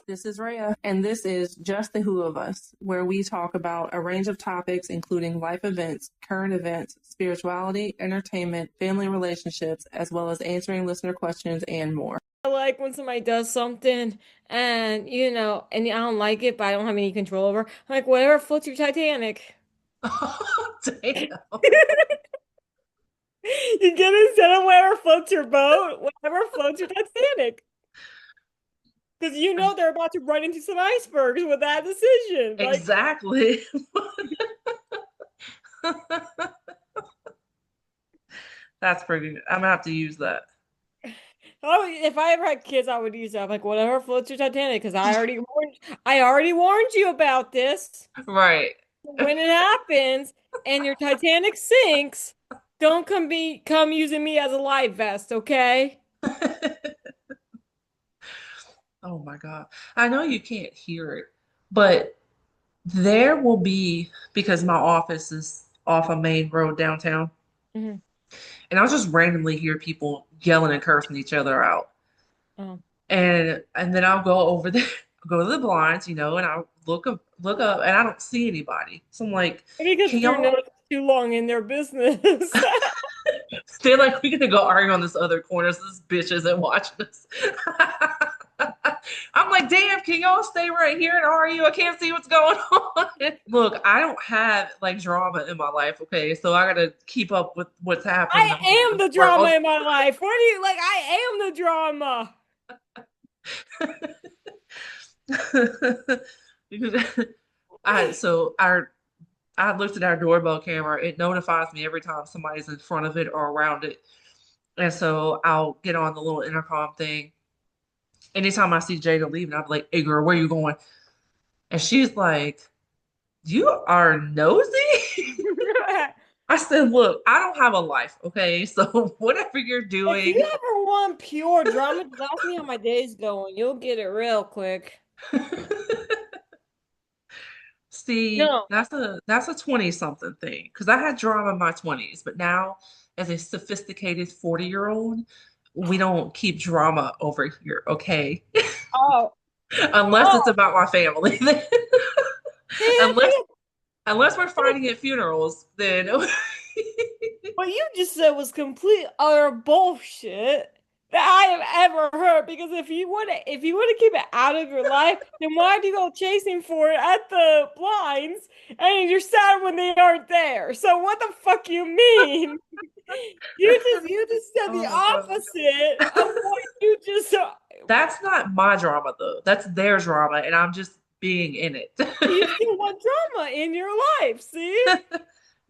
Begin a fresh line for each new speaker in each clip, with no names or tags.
This is Reah, and this is Just the Who of Us, where we talk about a range of topics including life events, current events, spirituality, entertainment, family relationships, as well as answering listener questions and more.
I like when somebody does something and and I don't like it, but I don't have any control over. I'm like, whatever floats your Titanic.
Damn.
You get it instead of whatever floats your boat, whatever floats your Titanic. Because they're about to run into some icebergs with that decision. Like,
Exactly. That's pretty good. I'm gonna have to use that.
if I ever had kids, I would use that. I'm like, whatever floats your Titanic, because I already warned you about this.
Right.
When it happens and your Titanic sinks, don't come using me as a life vest, okay?
Oh my God. I know you can't hear it, but there will be, because my office is off a main road downtown,
Hmm.
and I'll just randomly hear people yelling and cursing each other out.
Oh.
And then I'll go over there, go to the blinds, and I'll look up, and I don't see anybody. So I'm like, can
Because your
y'all?
nose is too long in their business.
They're like, we're gonna go argue on this other corner, so this bitch isn't watching us. I'm like, damn, can y'all stay right here and argue? I can't see what's going on. Look, I don't have like drama in my life, okay? So I gotta keep up with what's happening out here in
I am
this
the drama
world.
in my life. What do you like? I am the drama.
Because I looked at our doorbell camera. It notifies me every time somebody's in front of it or around it. And so I'll get on the little intercom thing. Anytime I see Jada leaving, I'm like, hey girl, where you going? And she's like, you are nosy? I said, look, I don't have a life, okay? So whatever you're
If you
doing.
ever want pure drama, just ask me how my day's going. You'll get it real quick.
See,
No.
that's a 20 something thing. Because I had drama in my 20s, but now as a sophisticated 40-year-old, we don't keep drama over here, okay?
Oh,
Unless it's
oh,
about my family.
man,
Unless unless we're fighting at funerals, then
what you just said was complete utter bullshit that I have ever heard. Because if you want to keep it out of your life, then why do you go chasing for it at the blinds and you're sad when they aren't there? So what the fuck you mean? You just said the
oh God.
opposite of what you just
That's not my drama though. That's their drama, and I'm just being in it.
you still want drama in your life, see?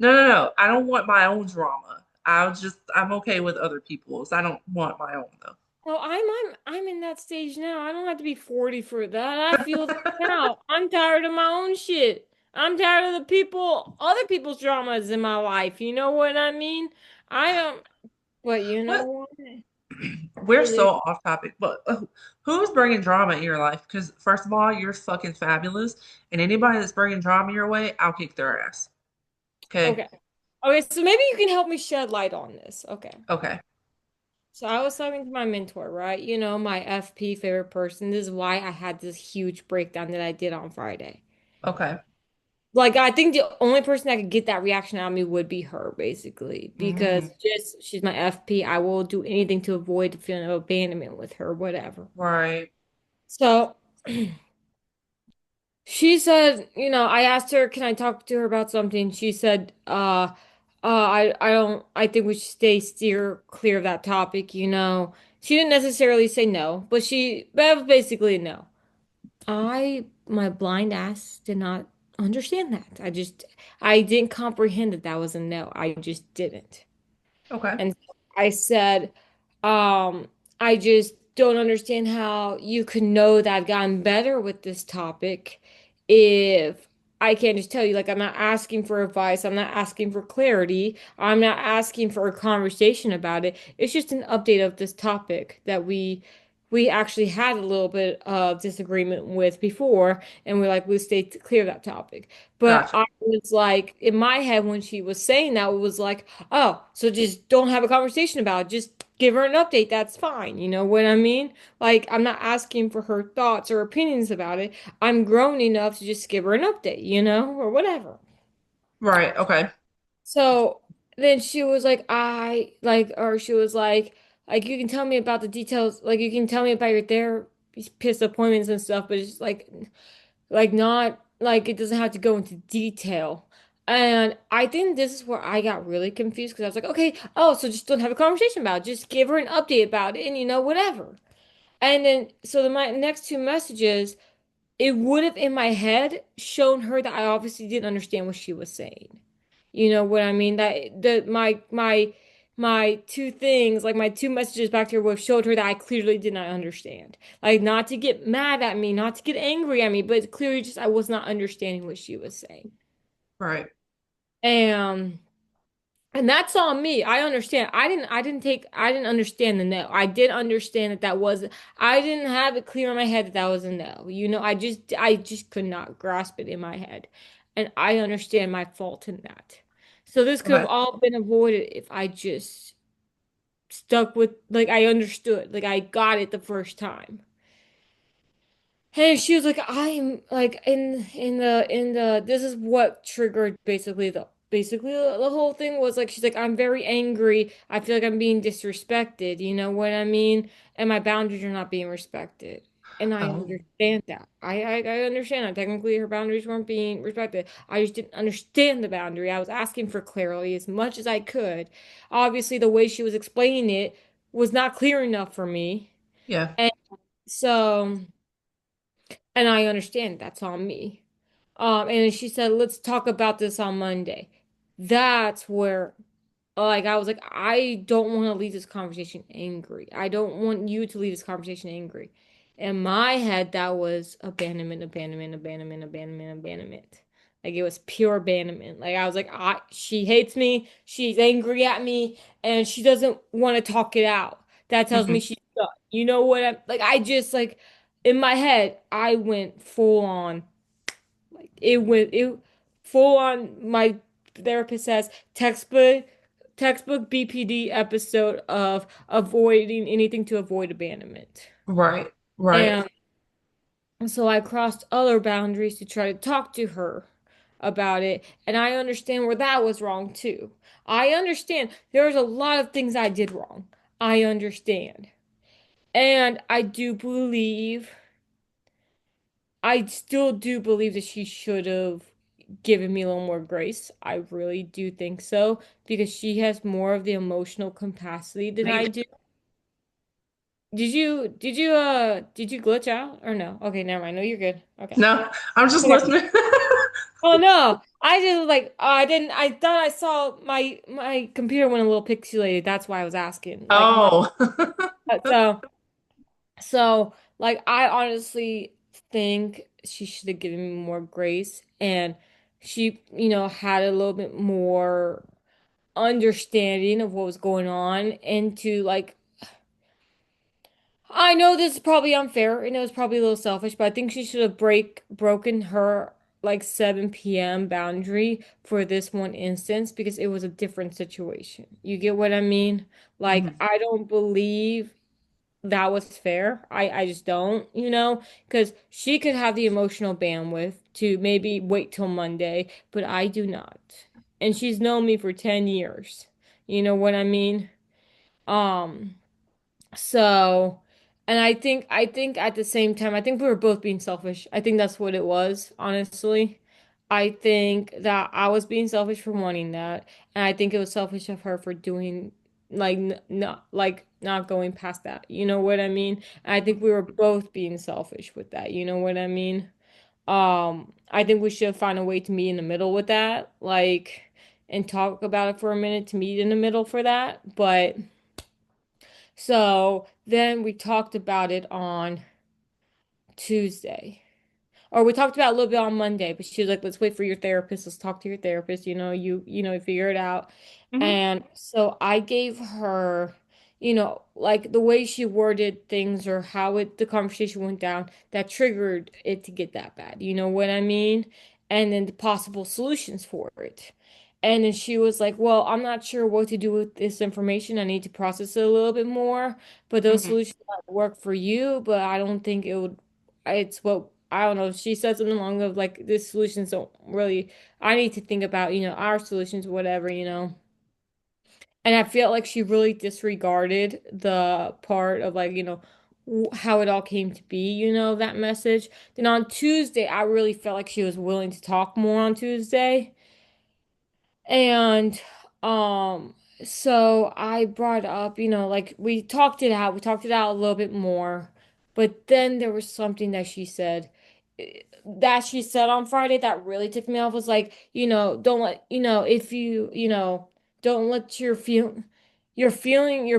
No, no, no. I don't want my own drama. I'm okay with other people's. I don't want my own
Well, I'm in that stage now. I don't have to be 40 for that. I feel that now. I'm tired of my own shit. I'm tired of other people's dramas in my life. You know what I mean? I don't, but you know
What?
what?
We're
It is.
so off topic, but who's bringing drama in your life? Because first of all, you're fucking fabulous, and anybody that's bringing drama your way, I'll kick their ass. Okay,
Okay. Okay, so maybe you can help me shed light on this. Okay.
okay,
So I was talking to my mentor, right? My FP favorite person. This is why I had this huge breakdown that I did on Friday.
okay.
Like, I think the only person that could get that reaction out of me would be her, basically, because
Mm,
just she's my FP. I will do anything to avoid the feeling of abandonment with her, whatever.
right.
So she said, I asked her, can I talk to her about something? She said, I don't, I think we should steer clear of that topic. She didn't necessarily say no, but that was basically a no. My blind ass did not understand that. I didn't comprehend that that was a no. I just didn't.
Okay.
And I said, um, I just don't understand how you could know that I've gotten better with this topic if I can't just tell you, like, I'm not asking for advice. I'm not asking for clarity. I'm not asking for a conversation about it. It's just an update of this topic that we actually had a little bit of disagreement with before, and we're like, we'll stay clear of that topic. But
Gotcha.
I was like, in my head, when she was saying that, it was like, oh, so just don't have a conversation about it. Just give her an update. That's fine. You know what I mean? Like, I'm not asking for her thoughts or opinions about it. I'm grown enough to just give her an update, or whatever.
Right. Okay.
So then she was like, or she was like, you can tell me about the details, like, you can tell me about your therapist appointments and stuff, but it's like not like it doesn't have to go into detail. And I think this is where I got really confused because I was like, okay, oh, so just don't have a conversation about it. Just give her an update about it and whatever. And then so my next two messages, it would have in my head shown her that I obviously didn't understand what she was saying. You know what I mean? That my two things, like my two messages back to her would have showed her that I clearly did not understand. Like not to get mad at me, not to get angry at me, but clearly just I was not understanding what she was saying.
Right.
And and that's on me. I understand. I didn't understand the no. I did understand that that was, I didn't have it clear in my head that that was a no. I just could not grasp it in my head. And I understand my fault in that. So this could have
Okay.
all been avoided if I just stuck with, like, I understood, like, I got it the first time. And she was like, I'm like in the this is what triggered basically the whole thing was like she's like, I'm very angry. I feel like I'm being disrespected, you know what I mean? And my boundaries are not being respected. And I
Oh,
understand that. I understand that technically her boundaries weren't being respected. I just didn't understand the boundary. I was asking for clarity as much as I could. Obviously, the way she was explaining it was not clear enough for me.
yeah.
And so and I understand that's on me. And she said, let's talk about this on Monday. That's where, like, I was like, I don't want to leave this conversation angry. I don't want you to leave this conversation angry. In my head, that was abandonment, abandonment, abandonment, abandonment, abandonment. Like it was pure abandonment. Like I was like, she hates me, she's angry at me, and she doesn't want to talk it out. That tells me
Hmm.
she's done. You know what I'm like? I just like in my head, I went full on. Like it full on. My therapist says textbook BPD episode of avoiding anything to avoid abandonment.
Right. Right.
And so I crossed other boundaries to try to talk to her about it. And I understand where that was wrong too. I understand there's a lot of things I did wrong. I understand. And I still do believe that she should have given me a little more grace. I really do think so because she has more of the emotional capacity than
Me
I
too.
do. Did you glitch out or no? Okay, never mind. No, you're good. Okay.
No, I'm just
Okay.
listening.
Oh no. I just like I didn't I thought I saw my computer went a little pixelated. That's why I was asking. Like my
Oh.
so So, like, I honestly think she should have given me more grace and she, had a little bit more understanding of what was going on and to like I know this is probably unfair and it was probably a little selfish, but I think she should have broken her like 7 p.m. boundary for this one instance because it was a different situation. You get what I mean? Like,
Mhm.
I don't believe that was fair. I just don't, because she could have the emotional bandwidth to maybe wait till Monday, but I do not. And she's known me for 10 years. You know what I mean? Um, so, and I think at the same time, I think we were both being selfish. I think that's what it was, honestly. I think that I was being selfish for wanting that, and I think it was selfish of her for doing like not going past that. You know what I mean? And I think we were both being selfish with that. You know what I mean? I think we should find a way to meet in the middle with that, like, and talk about it for a minute to meet in the middle for that. But so then we talked about it on Tuesday. Or we talked about it a little bit on Monday, but she was like, let's wait for your therapist. Let's talk to your therapist. Figure it out.
Mhm.
And so I gave her, like the way she worded things or how the conversation went down that triggered it to get that bad. You know what I mean? And then the possible solutions for it. And then she was like, well, I'm not sure what to do with this information. I need to process it a little bit more. But those
Hmm.
solutions might work for you, but I don't think it would. It's what I don't know. She said something along of like, this solutions don't really, I need to think about, our solutions, whatever. And I felt like she really disregarded the part of like, how it all came to be, that message. Then on Tuesday, I really felt like she was willing to talk more on Tuesday. And um so I brought up, like we talked it out a little bit more. But then there was something that she said on Friday that really ticked me off was like, don't let, if you, don't let your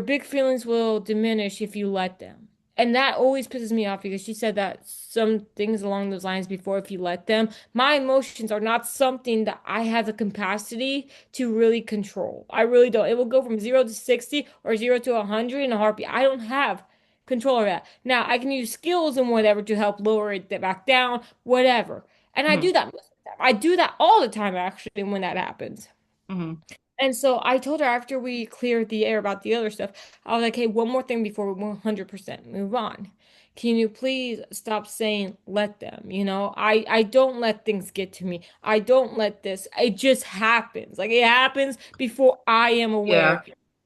big feelings will diminish if you let them. And that always pisses me off because she said that some things along those lines before, if you let them. My emotions are not something that I have the capacity to really control. I really don't. It will go from 0 to 60 or 0 to 100 in a heartbeat. I don't have control of that. Now, I can use skills and whatever to help lower it back down, whatever. And I
Hmm.
do that most of the time. I do that all the time, actually, when that happens.
Hmm.
And so I told her after we cleared the air about the other stuff, I was like, hey, one more thing before we 100% move on. Can you please stop saying let them? I don't let things get to me. I don't let this. It just happens. Like it happens before I am
Yeah,
aware.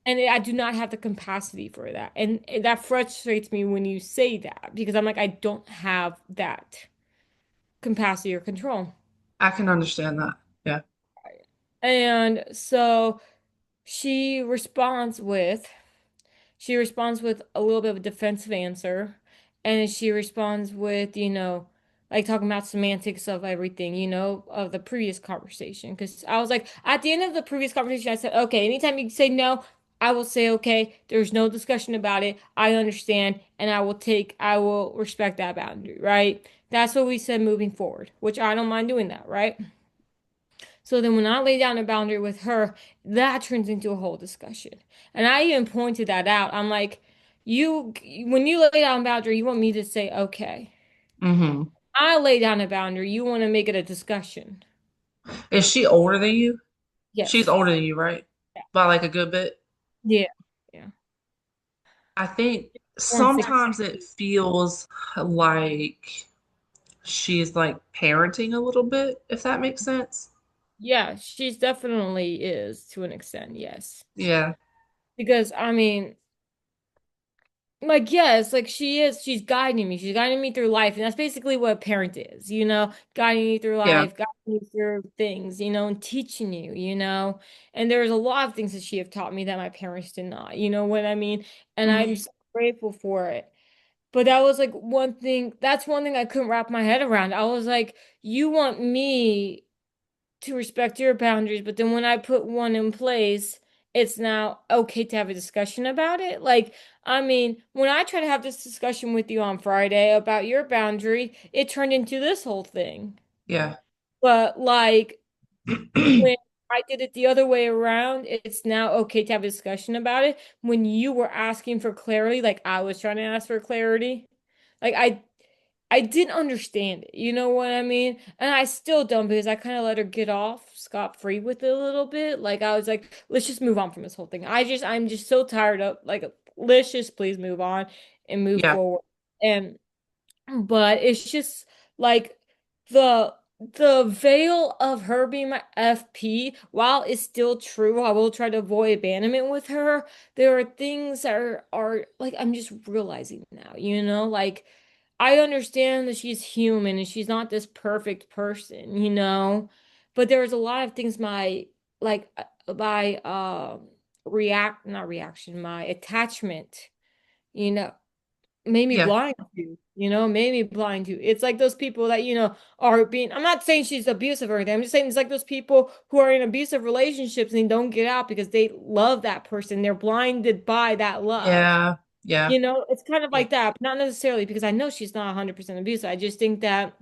And I do not have the capacity for that. And that frustrates me when you say that because I'm like, I don't have that capacity or control.
I can understand that. Yeah.
And so she responds with, She responds with a little bit of a defensive answer. And she responds with, like talking about semantics of everything, of the previous conversation. Because I was like, at the end of the previous conversation, I said, okay, anytime you say no, I will say, okay, there's no discussion about it. I understand. And I will respect that boundary, right? That's what we said moving forward, which I don't mind doing that, right? So then when I lay down a boundary with her, that turns into a whole discussion. And I even pointed that out. I'm like, when you lay down a boundary, you want me to say, okay.
Hmm.
I lay down a boundary, you want to make it a discussion.
Is she older than you? She's
Yes.
older than you, right? By like a good bit.
Yeah. Yeah.
I think
Born six.
sometimes it feels like she's like parenting a little bit, if that makes sense.
Yeah, she's definitely is to an extent, yes.
Yeah.
Because I mean, like, yes, like she's guiding me. She's guiding me through life. And that's basically what a parent is, guiding you through
Yeah.
life, guiding you through things, and teaching you. And there's a lot of things that she have taught me that my parents did not, you know what I mean? And I'm
Hmm.
so grateful for it. But that was like that's one thing I couldn't wrap my head around. I was like, you want me to respect your boundaries, but then when I put one in place, it's now okay to have a discussion about it. Like, I mean, when I tried to have this discussion with you on Friday about your boundary, it turned into this whole thing.
Yeah.
But like when I did it the other way around, it's now okay to have a discussion about it. When you were asking for clarity, like I was trying to ask for clarity, like I didn't understand it. You know what I mean? And I still don't because I kind of let her get off scot-free with it a little bit. Like I was like, let's just move on from this whole thing. I'm just so tired of like let's just please move on and move
Yeah.
forward. And but it's just like the the veil of her being my FP, while it's still true, I will try to avoid abandonment with her. There are things that are like I'm just realizing now, like I understand that she's human and she's not this perfect person. But there's a lot of things like my react not reaction, my attachment, you know, made me
Yeah.
blind to, made me blind to. It's like those people that, are being, I'm not saying she's abusive or anything. I'm just saying it's like those people who are in abusive relationships and don't get out because they love that person. They're blinded by that love.
Yeah. Yeah.
It's kind of
Yeah.
like that, but not necessarily because I know she's not 100% abusive. I just think that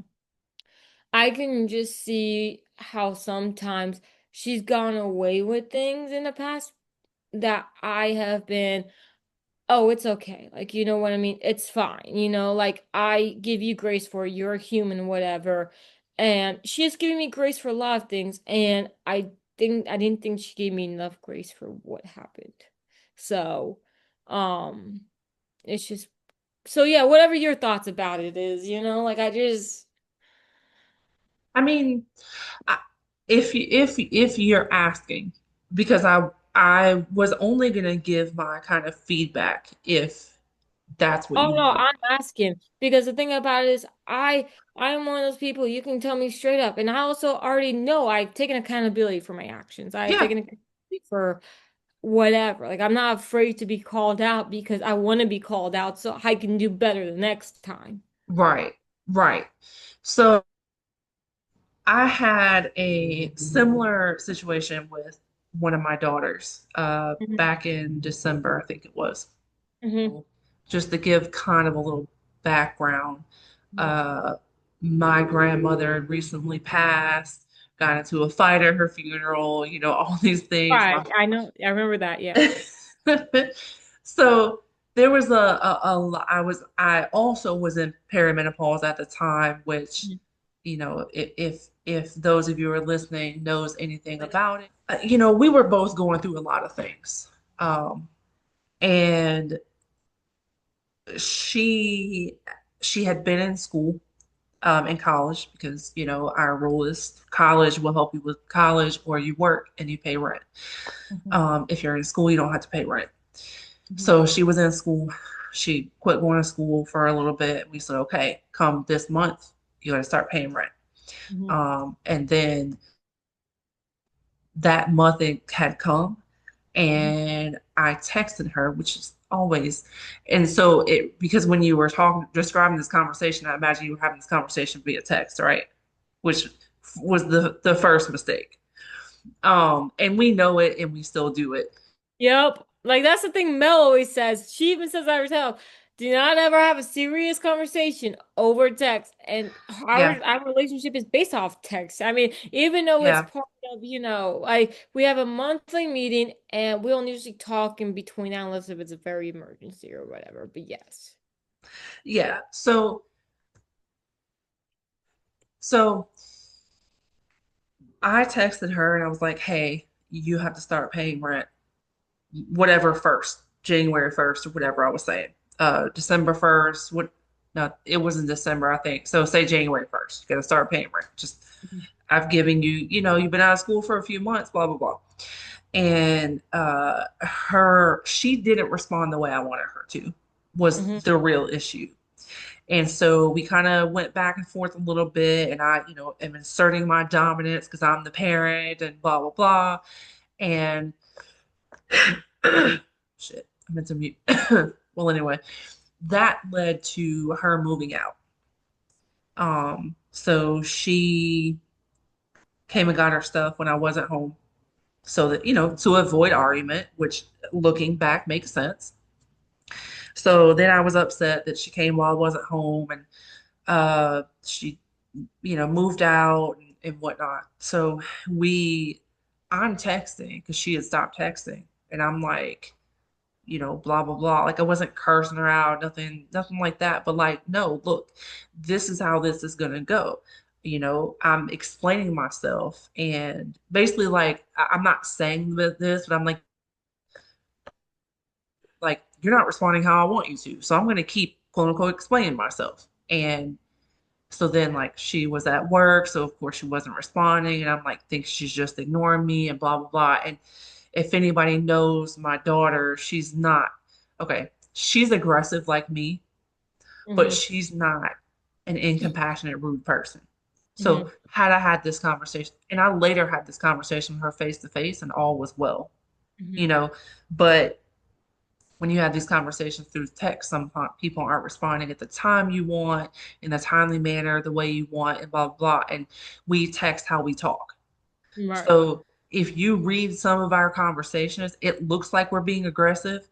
I can just see how sometimes she's gone away with things in the past that I have been, oh, it's okay. Like, you know what I mean? It's fine. Like I give you grace for you're a human, whatever. And she has given me grace for a lot of things. And I I didn't think she gave me enough grace for what happened. So, um, it's just so yeah, whatever your thoughts about it is, like I just
I mean, I, if you're asking, because I was only gonna give my kind of feedback if that's what
oh
you
no,
wanted.
I'm asking because the thing about it is I'm one of those people you can tell me straight up, and I also already know I've taken accountability for my actions. I've
Yeah,
taken accountability for whatever. Like I'm not afraid to be called out because I want to be called out so I can do better the next time.
right, right. So I had a similar situation with one of my daughters
Hmm.
back in December, I think it was.
Hmm.
Just to give kind of a little background, uh, my grandmother had recently passed, got into a fight at her funeral, all these things.
Right, I know. I remember that. Yeah.
So there was I also was in perimenopause at the time, which, if those of you who are listening knows anything about it, we were both going through a lot of things. Um, and she she had been in school, in college, because our rule is college will help you with college, or you work and you pay rent.
Hmm.
If you're in school, you don't have to pay rent.
Hmm.
So she was in school. She quit going to school for a little bit. We said, okay, come this month, you got to start paying rent.
Hmm.
And then that month it had come,
Hmm.
and I texted her, which is always, and so because when you were talking, describing this conversation, I imagine you were having this conversation via text, right? Which was the first mistake. And we know it, and we still do it.
Yep. Like that's the thing Mel always says. She even says that herself. Do not ever have a serious conversation over text. And
Yeah,
our relationship is based off text. I mean, even though it's
yeah,
part of, like we have a monthly meeting and we don't usually talk in between unless if it's a very emergency or whatever. But yes.
yeah. So I texted her and I was like, "Hey, you have to start paying rent, whatever first, January 1st or whatever I was saying. December 1st, what no, it was in December, I think. So say January 1st. You gotta start paying rent. Just
Mhm.
I've given you, you've been out of school for a few months, blah, blah, blah." And she didn't respond the way I wanted her to, was
Hmm.
the real issue. And so we kind of went back and forth a little bit, and I, am inserting my dominance because I'm the parent and blah, blah, blah. And shit, I meant to mute. Well, anyway, that led to her moving out. So she came and got her stuff when I wasn't home, so that, to avoid argument, which looking back makes sense. So then I was upset that she came while I wasn't home, and she, moved out and whatnot. So I'm texting because she had stopped texting, and I'm like, blah blah blah. Like I wasn't cursing her out, nothing like that. But like, no, look, this is how this is gonna go. I'm explaining myself, and basically like I'm not saying this, but I'm like you're not responding how I want you to. So I'm gonna keep quote unquote explaining myself. And so then like she was at work, so of course she wasn't responding, and I'm like, think she's just ignoring me and blah blah blah. And if anybody knows my daughter, she's not okay. She's aggressive like me, but
Hmm.
she's not an incompassionate, rude person.
Hmm.
So had I had this conversation, and I later had this conversation with her face to face, and all was well,
Hmm.
you know. But when you have these conversations through text, some people aren't responding at the time you want, in a timely manner, the way you want, and blah, blah, blah. And we text how we talk.
Right.
So if you read some of our conversations, it looks like we're being aggressive.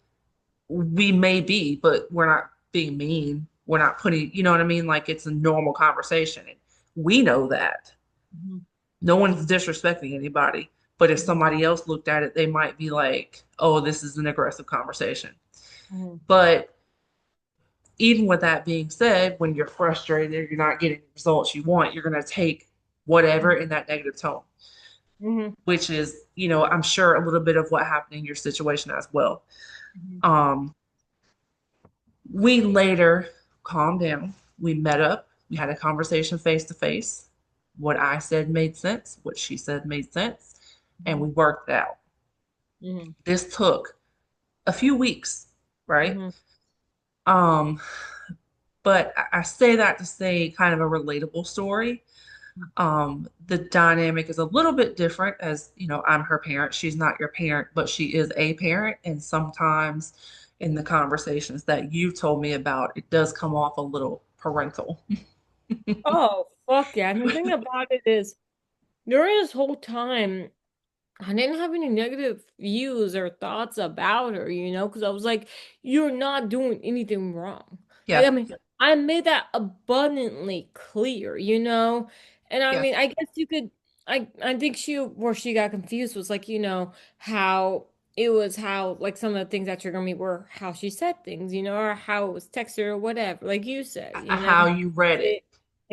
We may be, but we're not being mean. We're not putting, you know what I mean? Like it's a normal conversation. And we know that.
Hmm.
No one's disrespecting anybody. But if
Hmm.
somebody else looked at it, they might be like, oh, this is an aggressive conversation.
Hmm.
But even with that being said, when you're frustrated, you're not getting the results you want, you're going to take whatever in that negative tone.
Hmm.
which is, I'm sure a little bit of what happened in your situation as well.
Hmm.
Um, we later calmed down. We met up. We had a conversation face to face. What I said made sense. What she said made sense. And we worked it out.
Hmm.
This took a few weeks, right?
Hmm.
Um, but I say that to say kind of a relatable story. The dynamic is a little bit different as, I'm her parent. She's not your parent, but she is a parent. And sometimes in the conversations that you told me about, it does come off a little parental.
Oh, fuck yeah. And the thing about it is, during this whole time, I didn't have any negative views or thoughts about her, because I was like, you're not doing anything wrong. Like, I
Yeah,
mean, I made that abundantly clear. And I
yeah,
mean, I guess you could, I think where she got confused was like, how it was how, like, some of the things that triggered me were how she said things, or how it was texted or whatever, like you said.
how you read it,
It,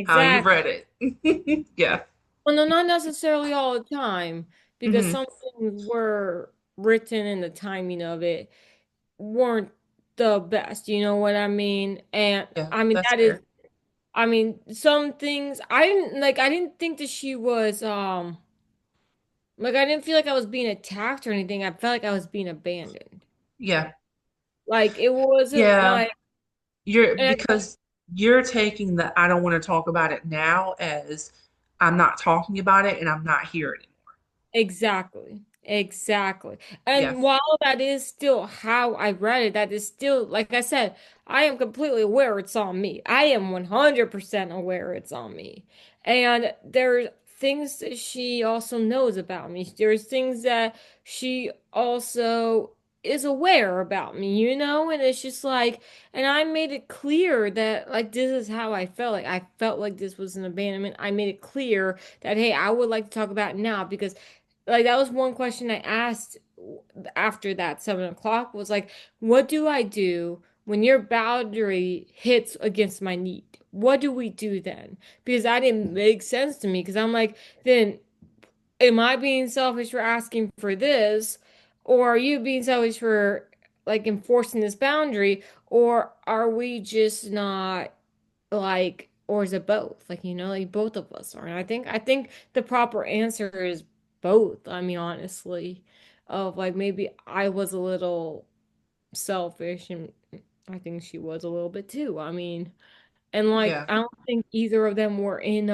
how you
exactly.
read it. Yeah.
Well, no, not necessarily all the time, because
Hmm.
some things were written and the timing of it weren't the best, you know what I mean? And
Yeah,
I mean
that's
that is
fair.
I mean some things I didn't think that she was like I didn't feel like I was being attacked or anything. I felt like I was being abandoned.
Yeah,
Like it wasn't
yeah.
like
You're
and
because you're taking the I don't want to talk about it now as I'm not talking about it and I'm not here anymore.
Exactly. Exactly.
Yeah.
And while that is still how I read it, that is still, like I said, I am completely aware it's on me. I am 100% aware it's on me. And there's things that she also knows about me. There's things that she also is aware about me. And it's just like, and I made it clear that, like, this is how I felt. Like, I felt like this was an abandonment. I made it clear that, hey, I would like to talk about it now because like that was one question I asked after that 7 o'clock was like, what do I do when your boundary hits against my need? What do we do then? Because that didn't make sense to me. Because I'm like, then am I being selfish for asking for this? Or are you being selfish for like enforcing this boundary? Or are we just not like, or is it both? Like, like both of us are. And I think the proper answer is both. I mean, honestly, of like maybe I was a little selfish and I think she was a little bit too. I mean, and like
Yeah.
I don't think either of them were in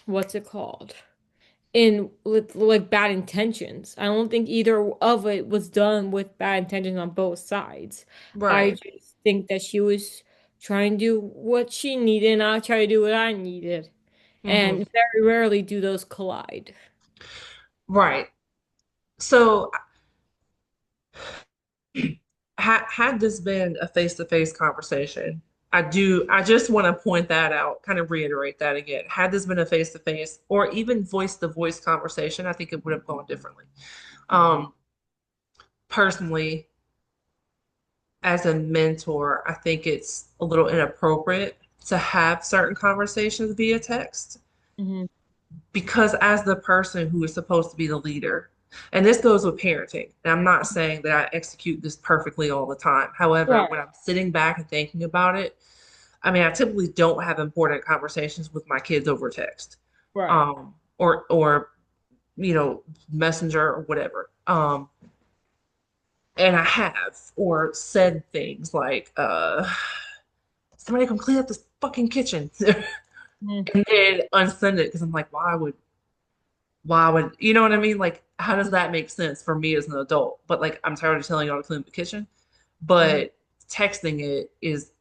what's it called? In with like bad intentions. I don't think either of it was done with bad intentions on both sides. I
Right.
just think that she was trying to do what she needed and I try to do what I needed.
Hmm.
And very rarely do those collide.
Right. So had this been a face-to-face conversation, I just want to point that out, kind of reiterate that again. Had this been a face-to-face or even voice-to-voice conversation, I think it would have gone differently. Um, Personally, as a mentor, I think it's a little inappropriate to have certain conversations via text
Hmm.
because as the person who is supposed to be the leader, and this goes with parenting, and I'm not saying that I execute this perfectly all the time. However,
Right,
when I'm sitting back and thinking about it, I mean, I typically don't have important conversations with my kids over text,
right.
or messenger or whatever. And I have or said things like, somebody come clean up this fucking kitchen.
Mhm.
And then unsend it because I'm like, why would you know what I mean? Like, how does that make sense for me as an adult? But like, I'm tired of telling y'all to clean up the kitchen.
Mhm.
But texting it is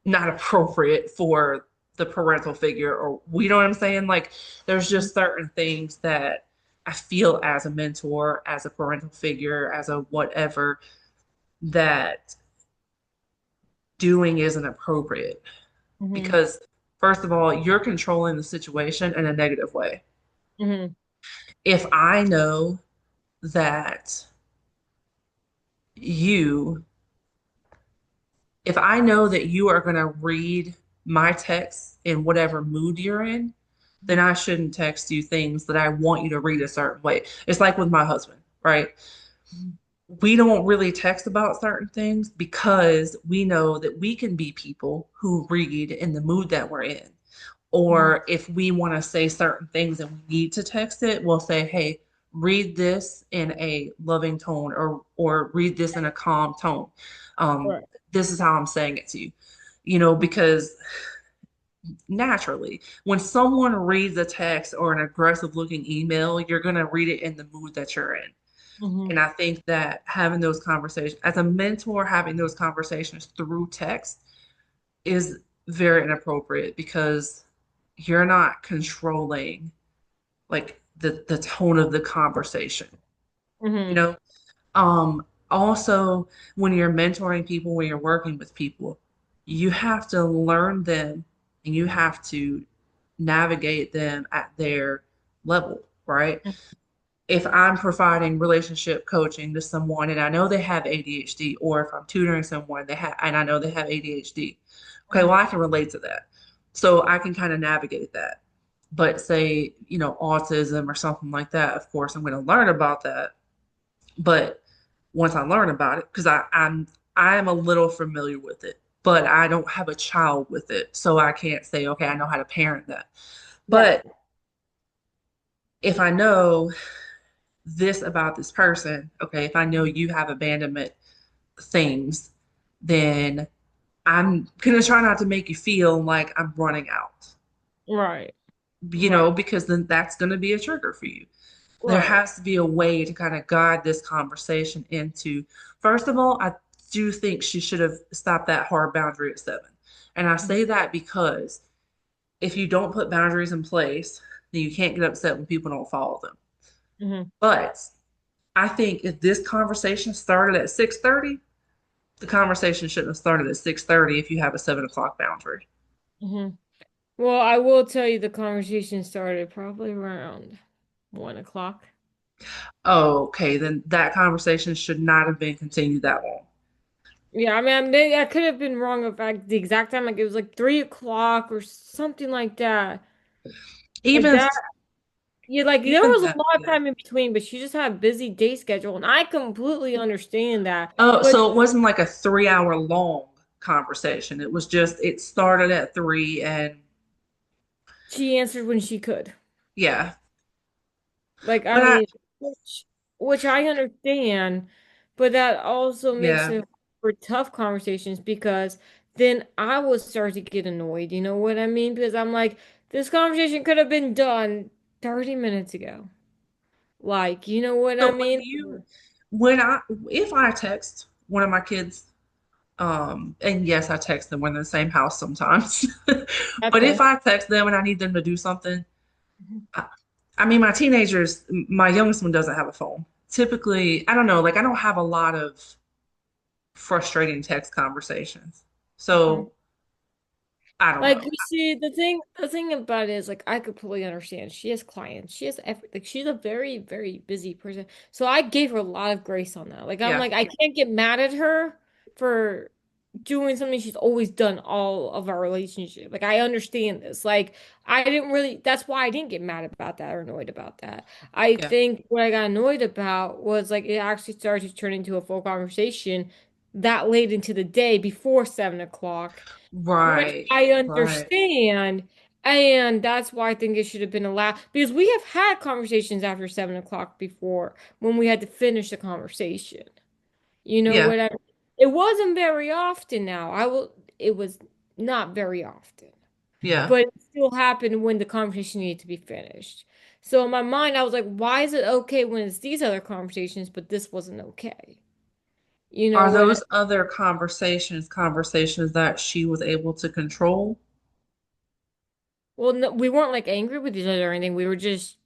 not appropriate for the parental figure, or you know what I'm saying? Like, there's just certain things that I feel as a mentor, as a parental figure, as a whatever, that doing isn't appropriate
Mhm.
because first of all, you're controlling the situation in a negative way.
Mhm.
If I know that you, if I know that you are going to read my text in whatever mood you're in, then I shouldn't text you things that I want you to read a certain way. It's like with my husband, right?
Mhm.
We don't really text about certain things because we know that we can be people who read in the mood that we're in.
Mhm.
Or if we want to say certain things and we need to text it, we'll say, "Hey, read this in a loving tone, or read this in a calm tone. Um,
Right.
this is how I'm saying it to you." You know, because naturally, when someone reads a text or an aggressive looking email, you're going to read it in the mood that you're in.
Mhm.
And I think that having those conversations, as a mentor, having those conversations through text is very inappropriate because you're not controlling like the tone of the conversation, you
Mhm.
know? Also, when you're mentoring people, when you're working with people, you have to learn them and you have to navigate them at their level, right? If I'm providing relationship coaching to someone and I know they have ADHD, or if I'm tutoring someone they have and I know they have ADHD, okay, well,
Mhm.
I can relate to that. So I can kind of navigate that. But say, autism or something like that, of course, I'm going to learn about that. But once I learn about it, because I am a little familiar with it, but I don't have a child with it. So I can't say, okay, I know how to parent that.
Right.
But if I know this about this person, okay, if I know you have abandonment things, then I'm gonna try not to make you feel like I'm running out,
Right. Right.
because then that's gonna be a trigger for you. There
Right.
has to be a way to kind of guide this conversation into, first of all, I do think she should have stopped that hard boundary at 7. And I say that because if you don't put boundaries in place, then you can't get upset when people don't follow them.
Mhm.
But I think if this conversation started at 6:30, the conversation shouldn't have started at 6:30 if you have a 7 o'clock boundary.
Mhm. Well, I will tell you the conversation started probably around 1 o'clock.
Oh, okay, then that conversation should not have been continued that long.
Yeah, I mean, I could have been wrong about the exact time. Like it was like 3 o'clock or something like that. Like
Even
that. Yeah, like there
even
was a
that,
lot of
yeah.
time in between, but she just had a busy day schedule, and I completely understand that.
Oh,
But
so it wasn't like a 3 hour long conversation. It was just it started at 3 and
she answered when she could.
yeah.
Like, I
But I
mean, which I understand, but that also makes
yeah,
it for tough conversations because then I will start to get annoyed. You know what I mean? Because I'm like, this conversation could have been done 30 minutes ago. Like, you know what I
so
mean?
when I if I text one of my kids, and yes, I text them. We're in the same house sometimes.
That's
But if
fine.
I text them and I need them to do something, I, I mean, my teenagers, my youngest one doesn't have a phone. Typically, I don't know, like I don't have a lot of frustrating text conversations.
Mhm.
So I don't
Like
know.
you see, the thing about it is like I completely understand. She has clients. She has every like she's a very, very busy person. So I gave her a lot of grace on that. Like I'm
Yeah,
like, I can't get mad at her for doing something she's always done all of our relationship. Like I understand this. Like I didn't really that's why I didn't get mad about that or annoyed about that. I
yeah.
think what I got annoyed about was like it actually started to turn into a full conversation that late into the day before 7 o'clock, which
Right,
I
right.
understand. And that's why I think it should have been allowed because we have had conversations after 7 o'clock before when we had to finish the conversation. You know
Yeah,
what I mean? It wasn't very often now. It was not very often,
yeah.
but it still happened when the conversation needed to be finished. So in my mind, I was like, why is it okay when it's these other conversations, but this wasn't okay? You know
Are
what I
those other conversations that she was able to control?
Well, no, we weren't like angry with each other or anything. We were just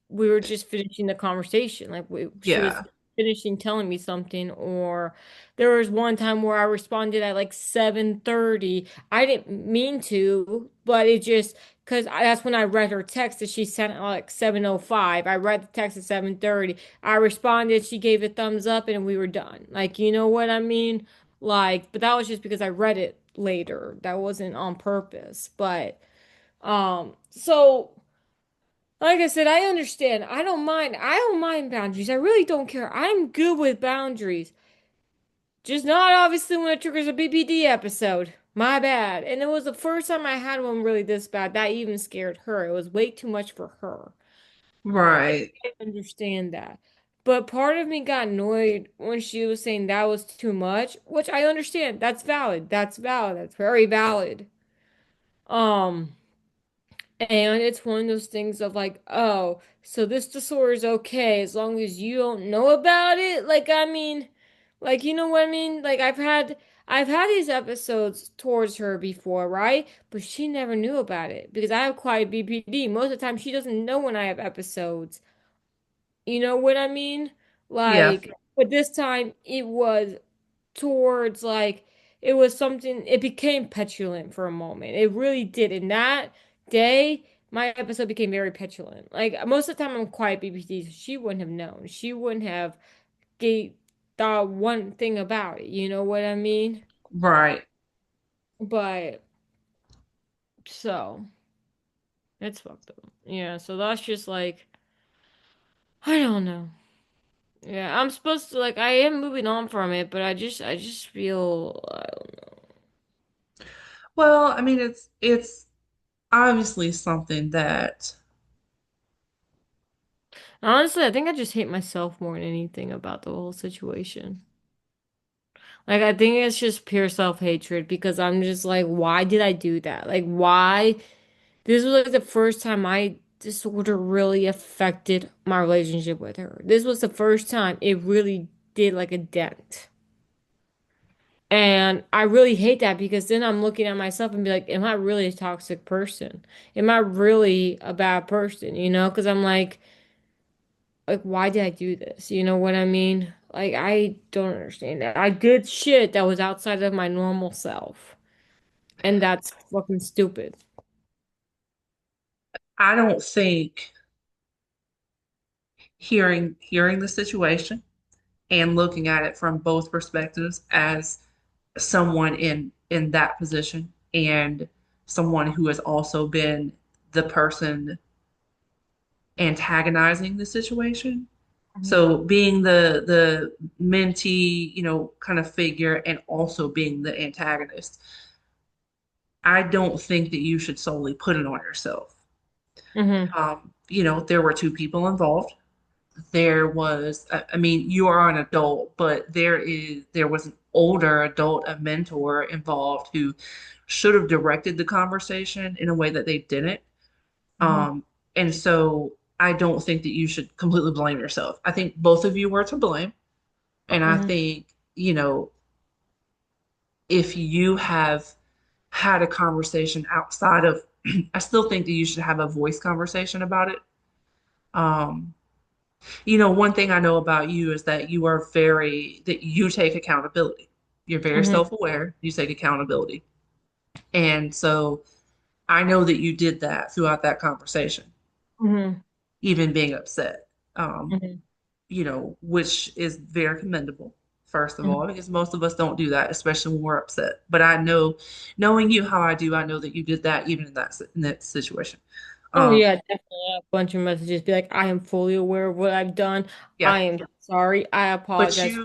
finishing the conversation. Like she was
Yeah.
finishing telling me something, or there was one time where I responded at like 7:30. I didn't mean to, but it just because that's when I read her text that she sent at like 7:05. I read the text at 7:30. I responded, she gave a thumbs up, and we were done. Like, you know what I mean? Like, but that was just because I read it later. That wasn't on purpose, but. So Like I said, I understand. I don't mind boundaries. I really don't care. I'm good with boundaries. Just not obviously when it triggers a BPD episode. My bad. And it was the first time I had one really this bad. That even scared her. It was way too much for her.
Right.
I understand that. But part of me got annoyed when she was saying that was too much, which I understand. That's valid. That's valid. That's very valid. Um, and it's one of those things of like, oh, so this disorder is okay as long as you don't know about it. Like, I mean, like, you know what I mean? Like, I've had these episodes towards her before, right? But she never knew about it because I have quiet BPD. Most of the time, she doesn't know when I have episodes. You know what I mean?
Yeah.
Like, but this time it was towards like it was something, it became petulant for a moment. It really did. In that day, my episode became very petulant. Like most of the time I'm quiet BPD, so she wouldn't have known. She wouldn't have gave thought one thing about it. You know what I mean?
Right.
But so it's fucked up. Yeah, so that's just like I don't know. Yeah, I'm supposed to like I am moving on from it, but I just feel I don't know.
Well, I mean, it's obviously something that
Honestly, I think I just hate myself more than anything about the whole situation. Like I think it's just pure self-hatred because I'm just like, why did I do that? Like why? This was like the first time my disorder really affected my relationship with her. This was the first time it really did like a dent. And I really hate that because then I'm looking at myself and be like, am I really a toxic person? Am I really a bad person? You know, because I'm like, why did I do this? You know what I mean? Like, I don't understand that. I did shit that was outside of my normal self, and that's fucking stupid.
I don't think hearing the situation and looking at it from both perspectives as someone in that position and someone who has also been the person antagonizing the situation.
Mhm.
So being the mentee, kind of figure and also being the antagonist. I don't think that you should solely put it on yourself.
Mhm.
There were two people involved. There was, I mean, you are an adult, but there was an older adult, a mentor involved who should have directed the conversation in a way that they didn't.
Mhm.
Um, and so I don't think that you should completely blame yourself. I think both of you were to blame. And I
Mhm.
think, if you have had a conversation outside of, I still think that you should have a voice conversation about it. Um, one thing I know about you is that that you take accountability. You're very
Mhm.
self-aware. You take accountability. And so I know that you did that throughout that conversation,
Mhm.
even being upset, um,
Mhm.
which is very commendable, first of all,
Mhm.
because most of us don't do that, especially when we're upset. But I know, knowing you how I do, I know that you did that even in that situation.
Oh
Um,
yeah, definitely a bunch of messages. Be like, I am fully aware of what I've done.
yeah.
I am sorry. I
But
apologize.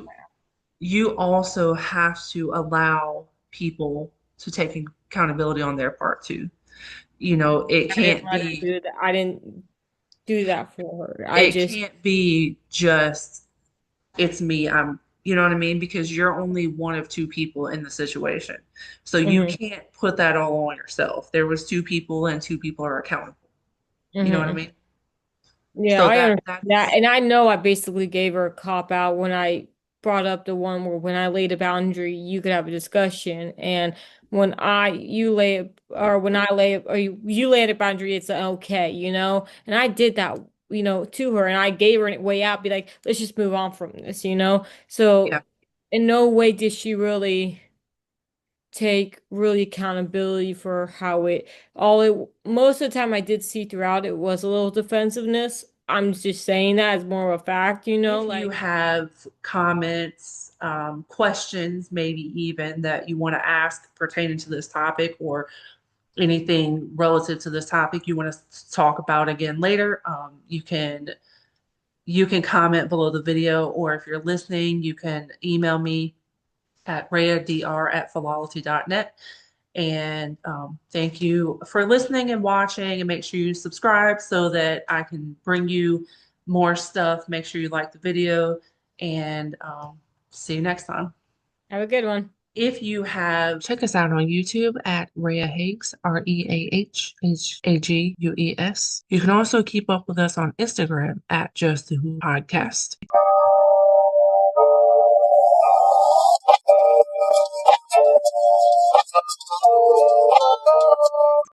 you also have to allow people to take accountability on their part too. It
I didn't
can't
let her
be
do that. I didn't do that for her. I
it
just,
can't be just it's me. You know what I mean? Because you're only one of two people in the situation. So you
mhm.
can't put that all on yourself. There was two people and two people are accountable. You know what I
Mhm.
mean?
Yeah,
So
I understand that.
that's
And I know I basically gave her a cop out when I brought up the one where when I laid a boundary, you could have a discussion. And when I lay, or you lay a boundary, it's okay, you know? And I did that, to her and I gave her a way out, be like, let's just move on from this, you know? So
yeah.
in no way did she really take really accountability for how it all it most of the time I did see throughout it was a little defensiveness. I'm just saying that as more of a fact,
If you
like
have comments, questions, maybe even that you want to ask pertaining to this topic, or anything relative to this topic you want to talk about again later, you can comment below the video, or if you're listening, you can email me at reahdr@philology.net. And thank you for listening and watching. And make sure you subscribe so that I can bring you more stuff. Make sure you like the video, and see you next time.
Have a good one.
If you have, check us out on YouTube at Reah Higgs, ReahHagues. You can also keep up with us on Instagram at Just the Who Podcast.